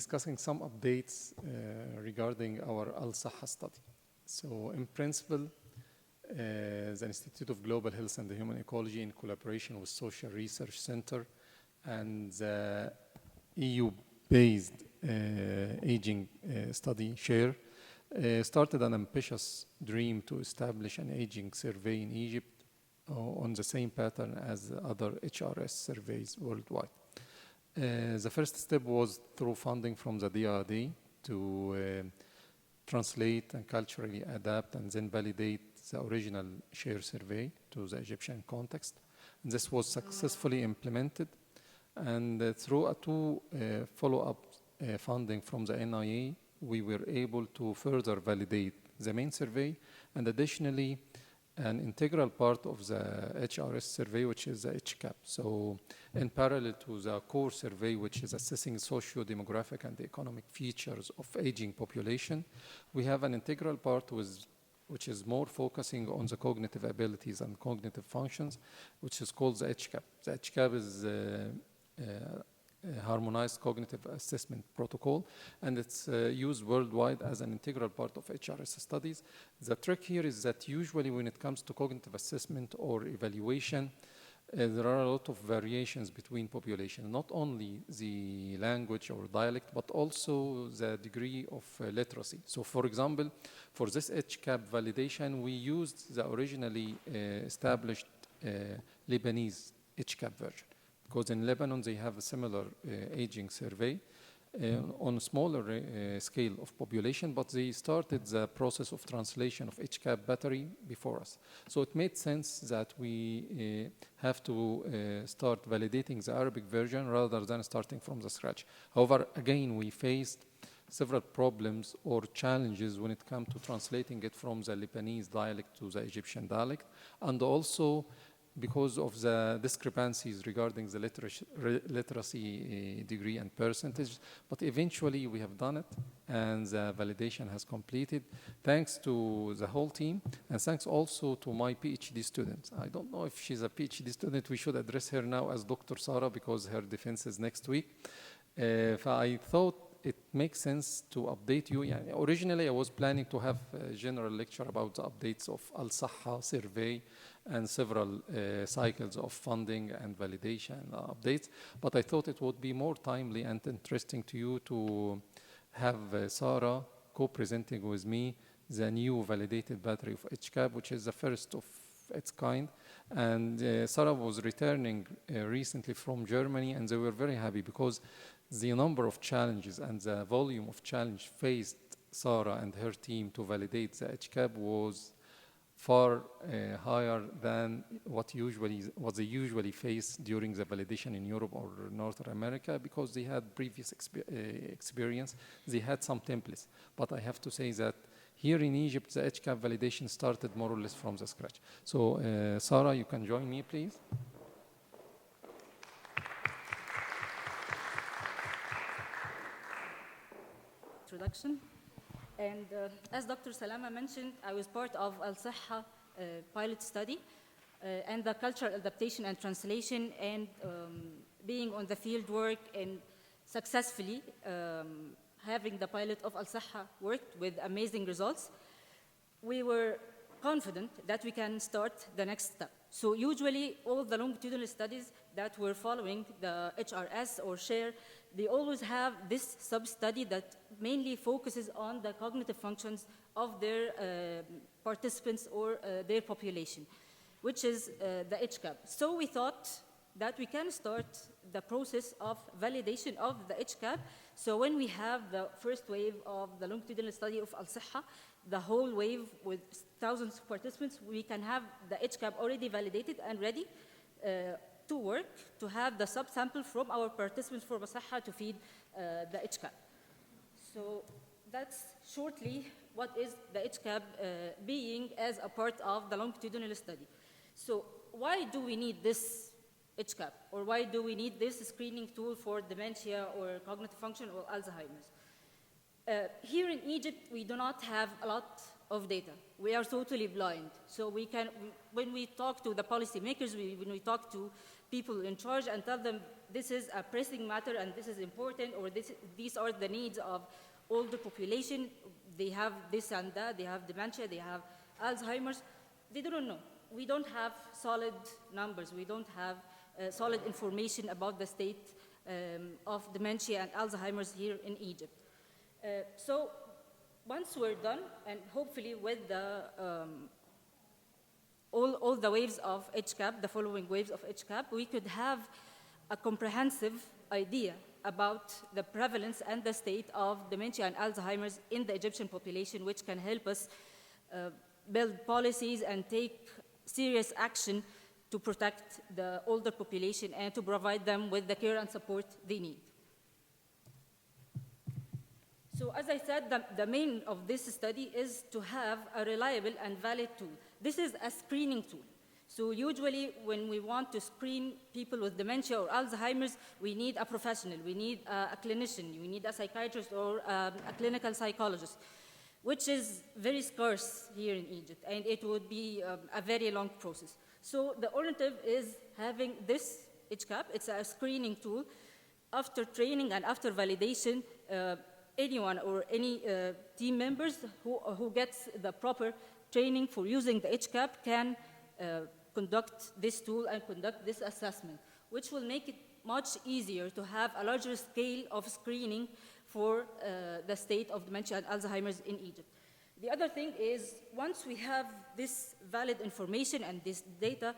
discussing some updates regarding our Al-SIHA study. So in principle, the Institute of Global Health and Human Ecology, in collaboration with Social Research Center and the EU-based aging study SHARE, started an ambitious dream to establish an aging survey in Egypt on the same pattern as other HRS surveys worldwide. The first step was through funding from the DRD to translate and culturally adapt and then validate the original SHARE survey to the Egyptian context. And this was successfully implemented, and through a two follow-up funding from the NIA, we were able to further validate the main survey, and additionally an integral part of the HRS survey, which is the HCAP. So in parallel to the core survey, which is assessing socio-demographic and economic features of aging population, we have an integral part which is more focusing on the cognitive abilities and cognitive functions, which is called the HCAP. The HCAP is harmonized cognitive assessment protocol, and it's used worldwide as an integral part of HRS studies. The trick here is that usually when it comes to cognitive assessment or evaluation, there are a lot of variations between population, not only the language or dialect, but also the degree of literacy. So for example, for this HCAP validation, we used the originally established Lebanese HCAP version. Because in Lebanon, they have a similar aging survey on a smaller scale of population, but they started the process of translation of HCAP battery before us. So it made sense that we have to start validating the Arabic version rather than starting from the scratch. However, again, we faced several problems or challenges when it comes to translating it from the Lebanese dialect to the Egyptian dialect, and also because of the discrepancies regarding the literacy degree and percentage. But eventually we have done it, and the validation has completed, thanks to the whole team, and thanks also to my PhD student. I don't know if she's a PhD student. We should address her now as Dr. Sara, because her defense is next week. I thought it makes sense to update you. Yeah, originally, I was planning to have a general lecture about the updates of Al-SIHA survey and several cycles of funding and validation updates, but I thought it would be more timely and interesting to you to have Sara co-presenting with me the new validated battery of HCAP, which is the first of its kind. And Sara was returning recently from Germany, and they were very happy because the number of challenges and the volume of challenge faced Sara and her team to validate the HCAP was far higher than what they usually face during the validation in Europe or North America, because they had previous experience. They had some templates. But I have to say that here in Egypt, the HCAP validation started more or less from the scratch. So Sara, you can join me, please. Introduction. And as Dr. Salama mentioned, I was part of Al-SIHA pilot study and the cultural adaptation and translation, and being on the field work and successfully having the pilot of Al-SIHA worked with amazing results. We were confident that we can start the next step. So usually all the longitudinal studies that were following the HRS or SHARE, they always have this sub-study that mainly focuses on the cognitive functions of their participants or their population, which is the HCAP. So we thought that we can start the process of validation of the HCAP. So when we have the first wave of the longitudinal study of Al-SIHA, the whole wave with thousands of participants, we can have the HCAP already validated and ready to work, to have the subsample from our participants for Al-SIHA to feed the HCAP. So that's shortly what is the HCAP being as a part of the longitudinal study. So why do we need this HCAP, or why do we need this screening tool for dementia or cognitive function or Alzheimer's? Because, as Dr. Salama mentioned, I was part of Al-SIHA pilot study, and the cultural adaptation and translation, mainly focusing on the cognitive functions of their population, which is the HCAP. So we thought that we can start the process of validation of the HCAP. So when we have the first wave of the longitudinal study of Al-SIHA, the whole wave with thousands of participants, we can have the HCAP already validated and ready to have the subsample from our participants for Al-SIHA to feed the HCAP. So that's shortly what is the HCAP being as a part of the longitudinal study. So why do we need this HCAP, or why do we need this screening tool for dementia or Alzheimer's? Here in Egypt, we do not have a lot of data. We are totally blind. So when we talk to the policymakers, when we talk to people in charge and tell them this is a pressing matter and this is important, or these are the needs of older population, they have this and that, they have dementia, they have Alzheimer's, they don't know. We don't have solid numbers. We don't have solid information about the state of dementia and Alzheimer's here in Egypt. So once we're done, and hopefully with the, all the waves of HCAP, the following waves of HCAP, we could have a comprehensive idea about the prevalence and the state of dementia and Alzheimer's in the Egyptian population, which can help us build policies and take serious action to protect the older population and to provide them with the care and support they need. So as I said, the main of this study is to have a reliable and valid tool. This is a screening tool. So usually when we want to screen people with dementia or Alzheimer's, we need a professional, we need a clinician, we need a psychiatrist or a clinical psychologist, which is very scarce here in Egypt, and it would be a very long process. So the alternative is having this HCAP. It's a screening tool. After training and after validation, anyone or any team members who gets the proper training for using the HCAP can conduct this tool and conduct this assessment, which will make it much easier to have a larger scale of screening for the state of dementia and Alzheimer's in Egypt. The other thing is, once we have this valid information and this data,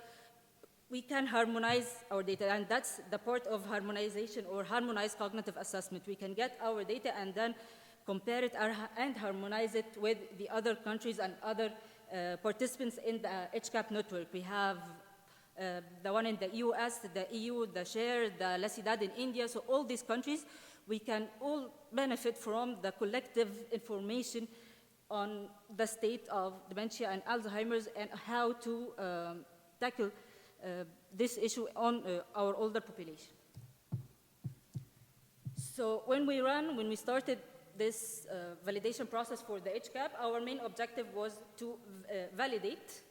we can harmonize our data, and that's the part of harmonization or harmonized cognitive assessment. We can get our data and then compare it and harmonize it with the other countries and other participants in the HCAP network. We have the one in the US, the EU, the SHARE, the La Ciudad in India. So all these countries, we can all benefit from the collective information on the state of dementia and Alzheimer's and how to tackle this issue on our older population. So when we started this validation process for the HCAP, our main objective was to validate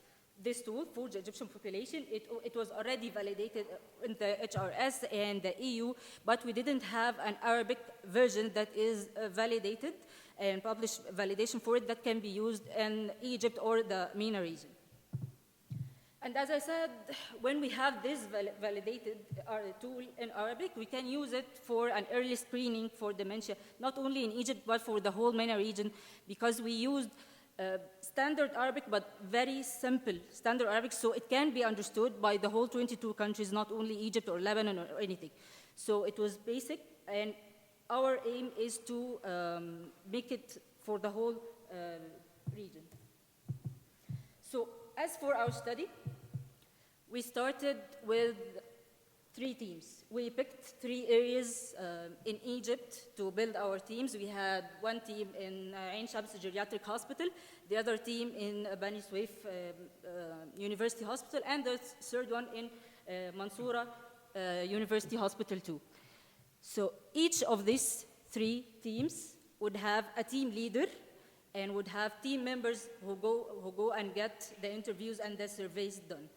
this tool for the Egyptian population. It was already validated in the HRS and the EU, but we didn't have an Arabic version that is validated and published validation for it that can be used in Egypt or the MENA region. And as I said, when we have this validated tool in Arabic, we can use it for an early screening for dementia, not only in Egypt, but for the whole MENA region, because we used standard Arabic, but very simple standard Arabic, so it can be understood by the whole 22 countries, not only Egypt or Lebanon or anything. So it was basic, and our aim is to make it for the whole region. So as for our study, we started with 3 teams. We picked 3 areas in Egypt to build our teams. We had one team in Ain Shams Geriatric Hospital, the other team in Bani Suef University Hospital, and the third one in Mansoura University Hospital too. So each of these 3 teams would have a team leader and would have team members who go and get the interviews and the surveys done.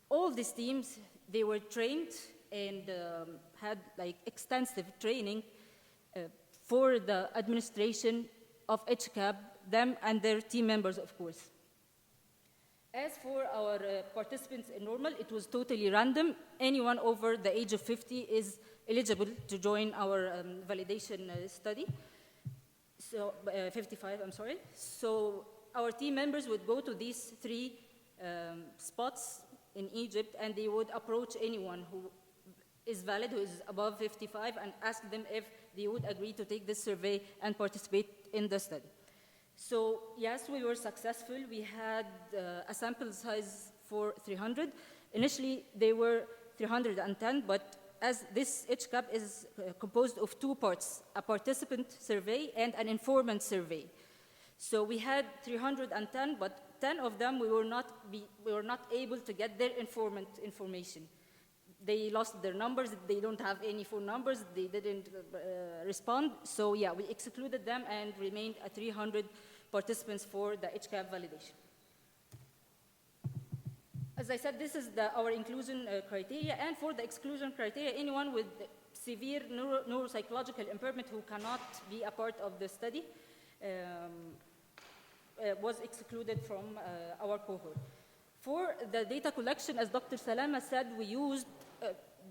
All these teams, they were trained and had like extensive training for the administration of HCAP, them and their team members, of course. As for our participants in normal, it was totally random. Anyone over the age of 50 is eligible to join our validation study. So 55, I'm sorry. So our team members would go to these 3 spots in Egypt, and they would approach anyone who is valid, who is above 55, and ask them if they would agree to take this survey and participate in the study. So yes, we were successful. We had a sample size for 300. Initially, they were 310, but as this HCAP is composed of 2 parts, a participant survey and an informant survey. So we had 310, but 10 of them we were not able to get their informant information. they lost their numbers, they don't have any phone numbers, they didn't respond. So yeah, we excluded them and remained at 300 participants for the HCAP validation. As I said, this is our inclusion criteria, and for the exclusion criteria, anyone with severe neuropsychological impairment who cannot be a part of the study was excluded from our cohort. For the data collection, as Dr. Salama said, we used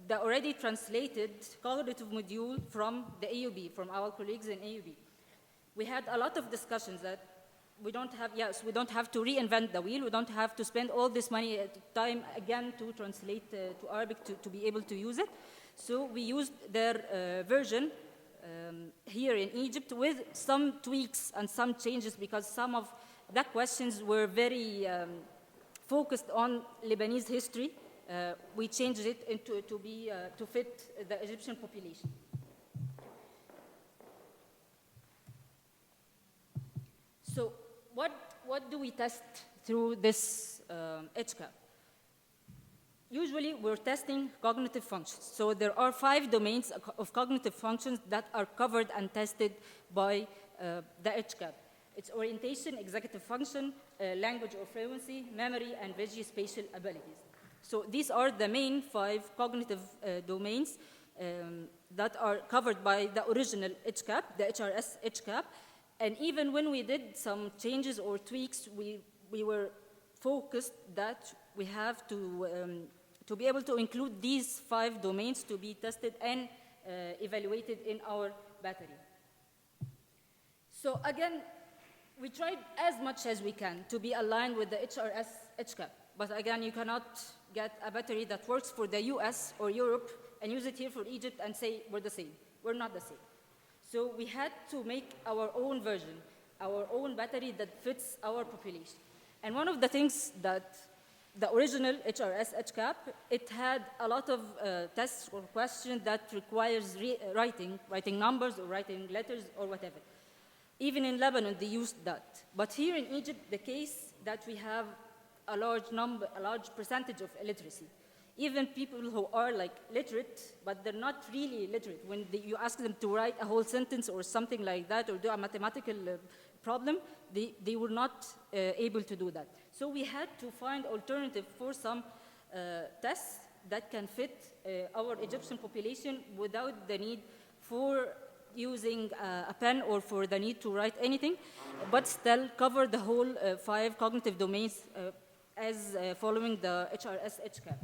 the already translated cognitive module from the AUB, from our colleagues in AUB. We had a lot of discussions that we don't have to reinvent the wheel. We don't have to spend all this money time again to translate to Arabic to be able to use it. So we used their version here in Egypt with some tweaks and some changes, because some of the questions were very focused on Lebanese history. We changed it to fit the Egyptian population. So what do we test through this HCAP? Usually, we're testing cognitive functions. So there are 5 domains of cognitive functions that are covered and tested by the HCAP. It's orientation, executive function, language or fluency, memory, and visuospatial abilities. So these are the main 5 cognitive domains that are covered by the original HCAP, the HRS HCAP. And even when we did some changes or tweaks, we were focused that we have to be able to include these 5 domains to be tested and evaluated in our battery. So again, we tried as much as we can to be aligned with the HRS HCAP. But again, you cannot get a battery that works for the US or Europe and use it here for Egypt and say we're the same. We're not the same. So we had to make our own version, our own battery that fits our population. And one of the things that the original HRS HCAP, it had a lot of tests or questions that requires writing numbers or writing letters or whatever. Even in Lebanon, they used that. But here in Egypt, the case that we have a large percentage of illiteracy. Even people who are like literate, but they're not really literate. When you ask them to write a whole sentence or something like that, or do a mathematical problem, they were not able to do that. So we had to find alternative for some tests that can fit our Egyptian population without the need for using a pen or for the need to write anything, but still cover the whole 5 cognitive domains as following the HRS HCAP.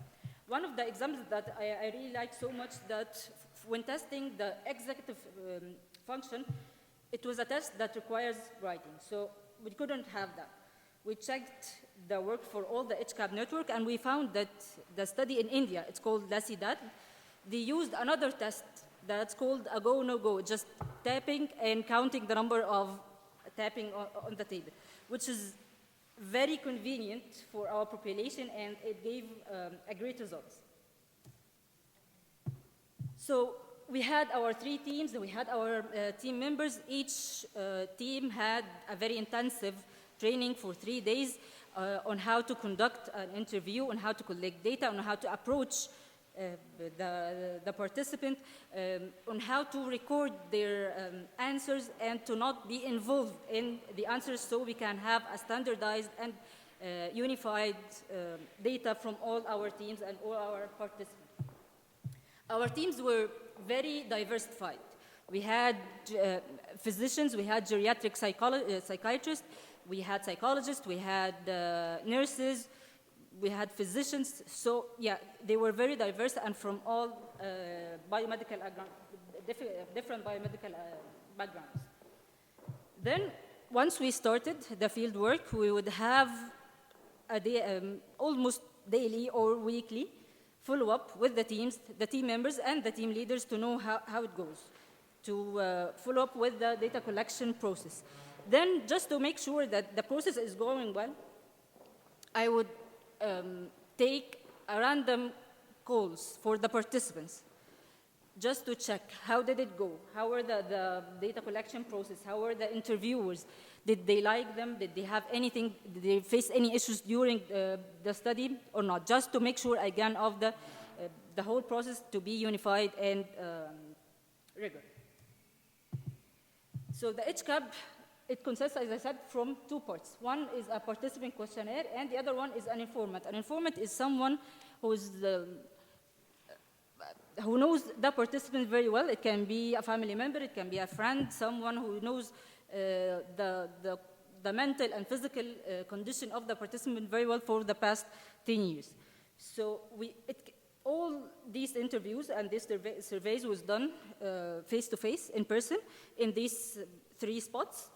One of the examples that I really like so much, that when testing the executive function, it was a test that requires writing. So we couldn't have that. We checked the work for all the HCAP network, and we found that the study in India, it's called LACIDAT, they used another test that's called a go, no go, just tapping and counting the number of tapping on the table, which is very convenient for our population, and it gave a great result. So we had our 3 teams, we had our team members. Each team had a very intensive training for 3 days on how to conduct an interview, on how to collect data, on how to approach the participant, on how to record their answers and to not be involved in the answers, so we can have a standardized and unified data from all our teams and all our participants. Our teams were very diversified. We had physicians, we had geriatric psychiatrists, we had psychologists, we had nurses, we had physicians. So yeah, they were very diverse and from all different biomedical backgrounds. Then once we started the field work, we would have a day, almost daily or weekly follow-up with the teams, the team members and the team leaders to know how it goes, to follow up with the data collection process. Then just to make sure that the process is going well, I would take a random calls for the participants just to check how did it go, how were the data collection process, how were the interviewers, did they like them, did they have anything, did they face any issues during the study or not, just to make sure again of the whole process to be unified and rigorous. So the HCAP, it consists, as I said, from two parts. One is a participant questionnaire, and the other one is an informant. An informant is someone who knows the participant very well. It can be a family member, it can be a friend, someone who knows the mental and physical condition of the participant very well for the past 10 years. So all these interviews and these surveys was done face-to-face, in person, in these 3 spots.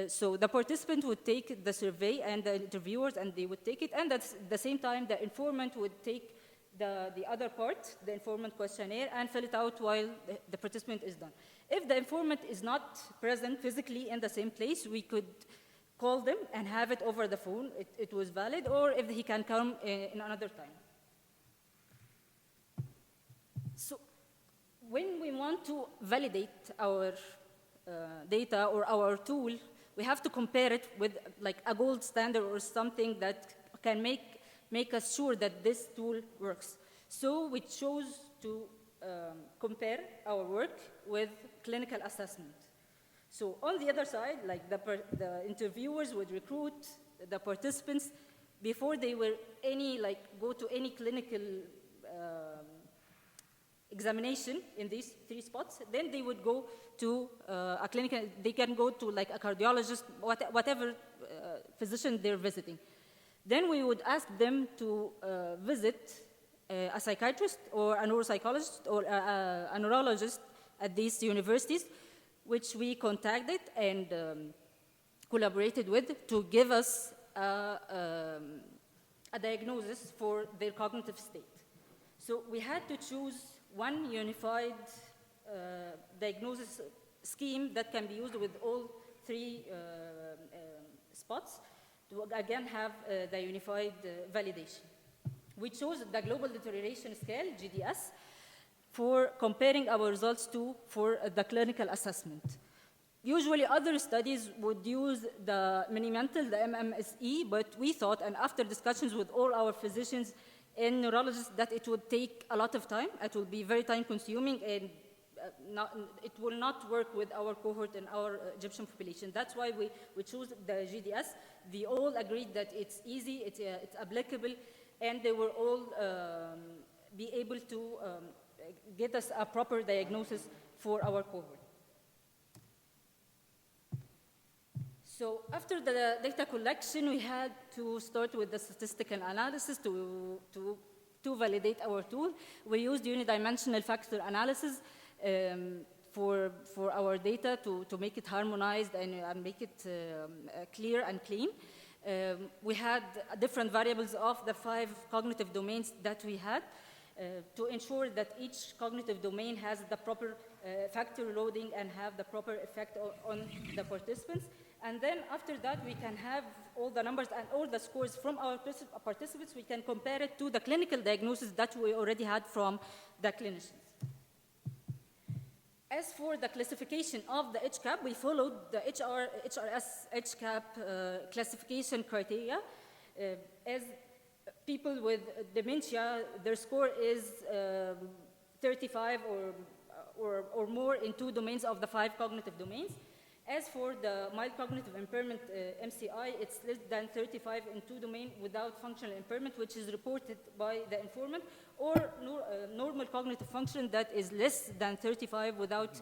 So the participant would take the survey and the interviewers, and they would take it, and at the same time, the informant would take the other part, the informant questionnaire, and fill it out while the participant is done. If the informant is not present physically in the same place, we could call them and have it over the phone. It was valid, or if he can come in another time. So when we want to validate our data or our tool, we have to compare it with like a gold standard or something that can make us sure that this tool works. So we chose to compare our work with clinical assessment. So on the other side, like the interviewers would recruit the participants before they were go to any clinical examination in these 3 spots. Then they would go to a clinical, they can go to like a cardiologist, whatever physician they're visiting. Then we would ask them to visit a psychiatrist or a neuropsychologist or a neurologist at these universities, which we contacted and collaborated with to give us a diagnosis for their cognitive state. So we had to choose one unified diagnosis scheme that can be used with all 3 spots to again have the unified validation. We chose the Global Deterioration Scale, GDS, for comparing our results for the clinical assessment. Usually other studies would use the Mini-Mental, the MMSE, but we thought, and after discussions with all our physicians and neurologists, that it would take a lot of time. It will be very time consuming, and it will not work with our cohort and our Egyptian population. That's why we chose the GDS. They all agreed that it's easy, it's applicable, and they will all be able to get us a proper diagnosis for our cohort. So after the data collection, we had to start with the statistical analysis to validate our tool. We used unidimensional factor analysis for our data to make it harmonized and make it clear and clean. We had different variables of the 5 cognitive domains that we had to ensure that each cognitive domain has the proper factor loading and have the proper effect on the participants. And then after that, we can have all the numbers and all the scores from our participants. We can compare it to the clinical diagnosis that we already had from the clinicians. As for the classification of the HCAP, we followed the HRS HCAP classification criteria. As people with dementia, their score is 35 or more in 2 domains of the 5 cognitive domains. As for the mild cognitive impairment, MCI, it's less than 35 in 2 domains without functional impairment, which is reported by the informant, or normal cognitive function that is less than 35 without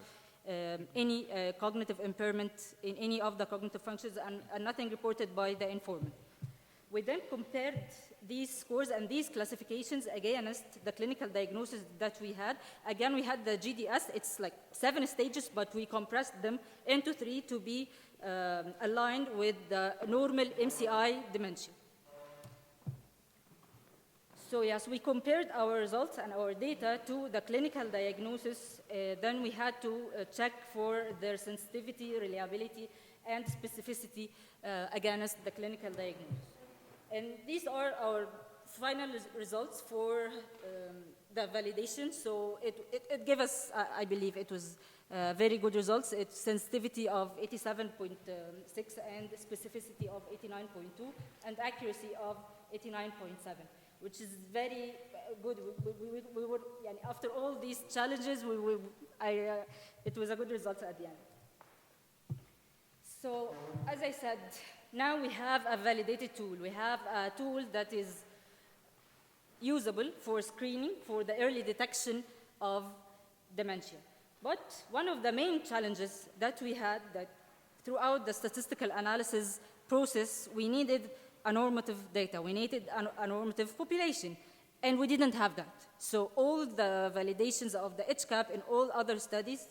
any cognitive impairment in any of the cognitive functions and nothing reported by the informant. We then compared these scores and these classifications against the clinical diagnosis that we had. Again, we had the GDS. It's like 7 stages, but we compressed them into 3 to be aligned with the normal MCI dementia. So yes, we compared our results and our data to the clinical diagnosis. Then we had to check for their sensitivity, reliability, and specificity against the clinical diagnosis. And these are our final results for the validation. So it gave us, I believe, it was very good results. It's sensitivity of 87.6 and specificity of 89.2 and accuracy of 89.7. which is very good. We were, after all these challenges, it was a good result at the end. So, as I said, now we have a validated tool. We have a tool that is usable for screening, for the early detection of dementia. But one of the main challenges that we had, that throughout the statistical analysis process, we needed a normative data. We needed a normative population, and we didn't have that. So all the validations of the HCAP and all other studies,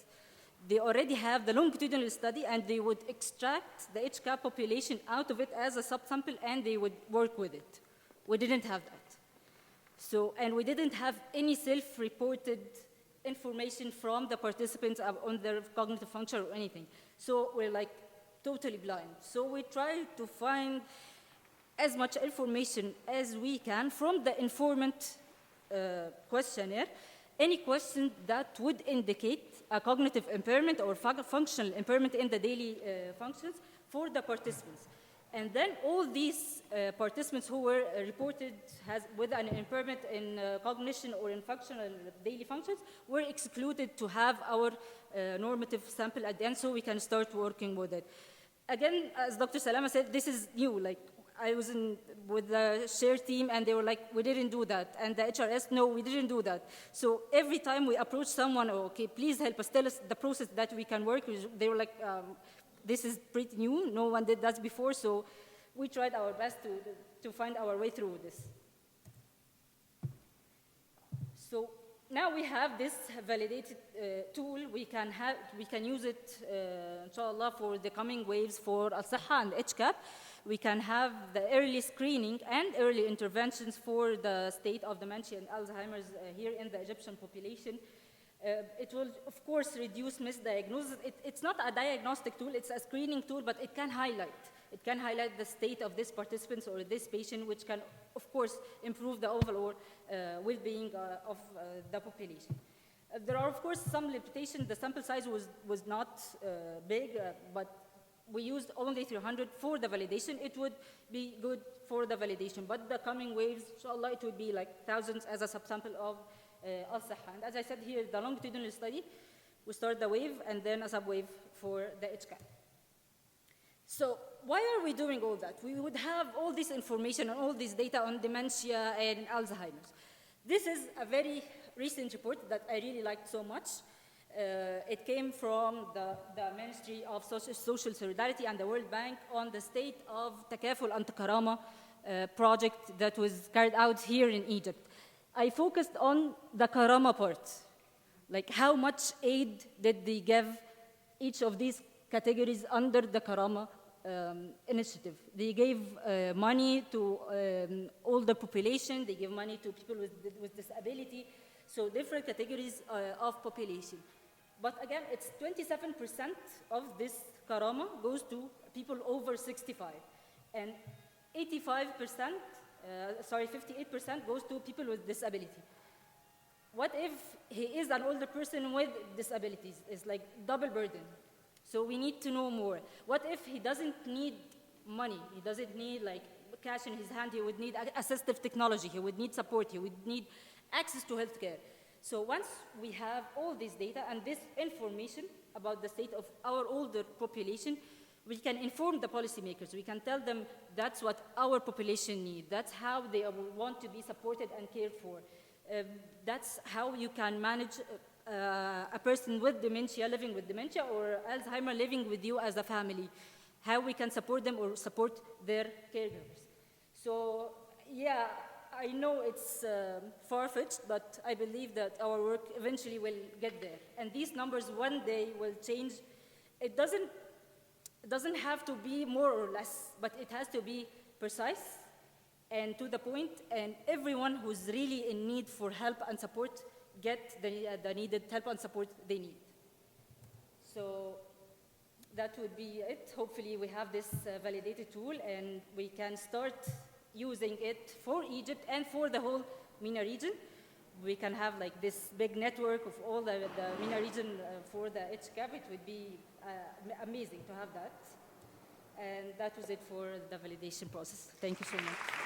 they already have the longitudinal study, and they would extract the HCAP population out of it as a subsample, and they would work with it. We didn't have that. So, and we didn't have any self-reported information from the participants on their cognitive function or anything. So we're like totally blind. So we tried to find as much information as we can from the informant questionnaire, any question that would indicate a cognitive impairment or functional impairment in the daily functions for the participants. And then all these participants who were reported with an impairment in cognition or in functional daily functions were excluded to have our normative sample at the end, so we can start working with it. Again, as Dr. Salama said, this is new. Like, I was with the share team, and they were like, we didn't do that. And the HRS, no, we didn't do that. So every time we approach someone, okay, please help us, tell us the process that we can work with, they were like, this is pretty new. No one did that before, so we tried our best to find our way through this. So now we have this validated tool. We can use it, inshallah, for the coming waves for SIHA and HCAP. We can have the early screening and early interventions for the state of dementia and Alzheimer's here in the Egyptian population. It will, of course, reduce misdiagnosis. It's not a diagnostic tool, it's a screening tool, but it can highlight. It can highlight the state of this participant or this patient, which can, of course, improve the overall well-being of the population. There are, of course, some limitations. The sample size was not big, but we used only 300 for the validation. It would be good for the validation, but the coming waves, inshallah, it would be like thousands as a subsample of SIHA. And as I said here, the longitudinal study, we start the wave and then a subwave for the HCAP. So why are we doing all that? We would have all this information and all this data on dementia and Alzheimer's. This is a very recent report that I really liked so much. It came from the Ministry of Social Solidarity and the World Bank on the state of Takaful and Karama project that was carried out here in Egypt. I focused on the Karama part, like how much aid did they give each of these categories under the Karama initiative. They gave money to older population, they gave money to people with disability, so different categories of population. But again, it's 27% of this Karama goes to people over 65, and 58% goes to people with disability. What if he is an older person with disabilities? It's like double burden. So we need to know more. What if he doesn't need money? He doesn't need like cash in his hand. He would need assistive technology. He would need support. He would need access to healthcare. So once we have all this data and this information about the state of our older population, we can inform the policymakers. We can tell them that's what our population needs. That's how they want to be supported and cared for. That's how you can manage a person with dementia, living with dementia, or Alzheimer living with you as a family. How we can support them or support their caregivers. So, yeah, I know it's far-fetched, but I believe that our work eventually will get there. And these numbers one day will change. It doesn't have to be more or less, but it has to be precise and to the point, and everyone who's really in need for help and support get the needed help and support they need. So that would be it. Hopefully we have this validated tool and we can start using it for Egypt and for the whole MENA region. We can have like this big network of all the MENA region for the HCAP. It would be amazing to have that. And that was it for the validation process. Thank you so much.